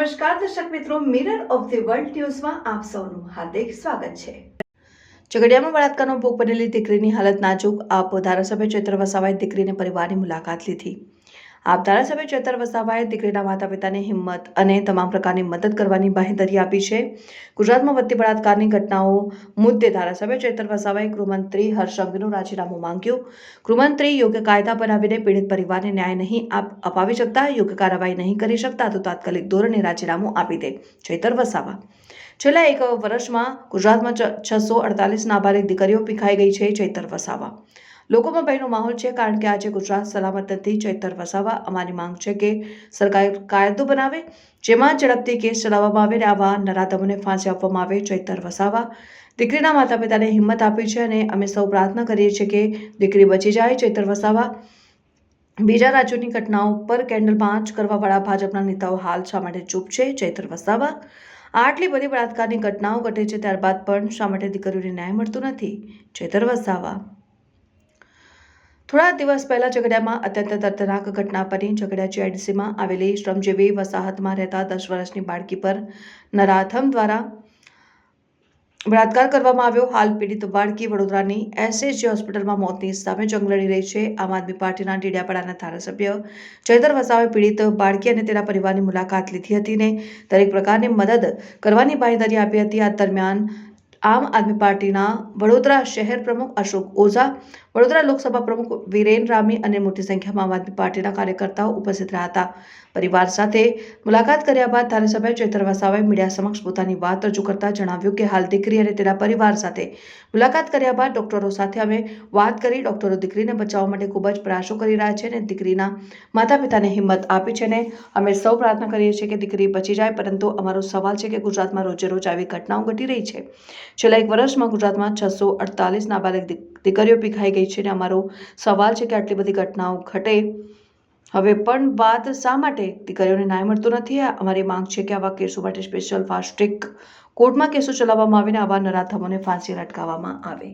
નમસ્કાર દર્શક મિત્રો, મિરર ઓફ ધી વર્લ્ડ ન્યૂઝમાં આપ સૌનું હાર્દિક સ્વાગત છે। ઝઘડિયામાં બળાત્કારનો ભોગ બનેલી દીકરીની હાલત નાજુક। આપ ધારાસભ્ય ચૈત્ર વસાવાએ દીકરીને પરિવારની મુલાકાત લીધી। આપ ધારાસભ્ય ચૈત્ર વસાવાએ દીકરીના માતા પિતાને હિંમત અને તમામ પ્રકારની મદદ કરવાની બાંહેધરી આપી છે। ગુજરાતમાં વધતી બળાત્કારની ઘટનાઓ મુદ્દે ધારાસભ્ય ચૈત્ર વસાવાએ ગૃહમંત્રી હર્ષ સંઘવીનું રાજીનામું માંગ્યું। ગૃહમંત્રી યોગ્ય કાયદા બનાવીને પીડિત પરિવારને ન્યાય નહીં અપાવી શકતા, યોગ્ય કાર્યવાહી નહીં કરી શકતા તો તાત્કાલિક ધોરણે રાજીનામું આપી દે। ચૈત્ર વસાવા છેલ્લા એક વર્ષમાં ગુજરાતમાં 648 નાબાલિગ દીકરીઓ પીખાઈ ગઈ છે। ચૈત્ર વસાવા લોકોમાં ભયનો માહોલ છે, કારણ કે આજે ગુજરાત સલામત નથી। ચૈત્ર વસાવા અમારી માંગ છે કે સરકાર કાયદો બનાવે જેમાં ઝડપથી કેસ ચલાવવામાં આવે અને આવા નરાધમોને ફાંસી આપવામાં આવે। ચૈત્ર વસાવા દીકરીના માતા પિતાને હિંમત આપી છે અને અમે સૌ પ્રાર્થના કરીએ છીએ કે દીકરી બચી જાય। ચૈત્ર વસાવા બીજા રાજ્યોની ઘટનાઓ પર કેન્ડલ માર્ચ કરવાવાળા ભાજપના નેતાઓ હાલ શા માટે ચૂપ છે? ચૈત્ર વસાવા આટલી બધી બળાત્કારની ઘટનાઓ ઘટે છે ત્યારબાદ પણ શા માટે દીકરીઓને ન્યાય મળતો નથી? ચૈત્ર વસાવા થોડા દિવસ પહેલા ઝઘડિયામાં અત્યંત દર્દનાક ઘટના બની। ઝઘડિયા જીઆઈડીસીમાં આવેલી શ્રમજીવી વસાહતમાં રહેતા 10 વર્ષની બાળકી પર નરાધમ દ્વારા બળાત્કાર કરવામાં આવ્યો। હાલ પીડિત બાળકી વડોદરાની એસએસજી હોસ્પિટલમાં મોતની સામે જંગ લડી રહી છે। આમ આદમી પાર્ટીના ડેડિયાપાડાના ધારાસભ્ય ચૈત્ર વસાવાએ પીડિત બાળકી અને તેના પરિવારની મુલાકાત લીધી હતી અને દરેક પ્રકારની મદદ કરવાની બાંહેધરી આપી હતી। આ દરમિયાન આમ આદમી પાર્ટીના વડોદરા શહેર પ્રમુખ અશોક ઓઝા, વડોદરા લોકસભા પ્રમુખ વિરેન રામી અને મોટી સંખ્યામાં આમ આદમી પાર્ટીના કાર્યકર્તાઓ ઉપસ્થિત રહ્યા હતા। પરિવાર સાથે મુલાકાત કર્યા બાદ ધારાસભ્ય ચૈત્ર વસાવાએ મીડિયા સમક્ષ પોતાની વાત રજૂ કરતા જણાવ્યું કે હાલ દીકરી અને તેના પરિવાર સાથે મુલાકાત કર્યા બાદ ડોક્ટરો સાથે અમે વાત કરી। ડોક્ટરો દીકરીને બચાવવા માટે ખૂબ જ પ્રયાસો કરી રહ્યા છે અને દીકરીના માતા પિતાને હિંમત આપી છે અને અમે સૌ પ્રાર્થના કરીએ છીએ કે દીકરી બચી જાય। પરંતુ અમારો સવાલ છે કે ગુજરાતમાં રોજે રોજ આવી ઘટનાઓ ઘટી રહી છે। છેલ્લા એક વર્ષમાં ગુજરાતમાં 648 નાબાલિગ દીકરીઓ પીખાઈ ગઈ છે અને અમારો સવાલ છે કે આટલી બધી ઘટનાઓ ઘટે હવે પણ બાદ શા માટે દીકરીઓને ન્યાય મળતો નથી? અમારી માંગ છે કે આવા કેસો માટે સ્પેશિયલ ફાસ્ટ ટ્રેક કોર્ટમાં કેસો ચલાવવામાં આવે અને આવા નરાધમોને ફાંસી લટકાવવામાં આવે।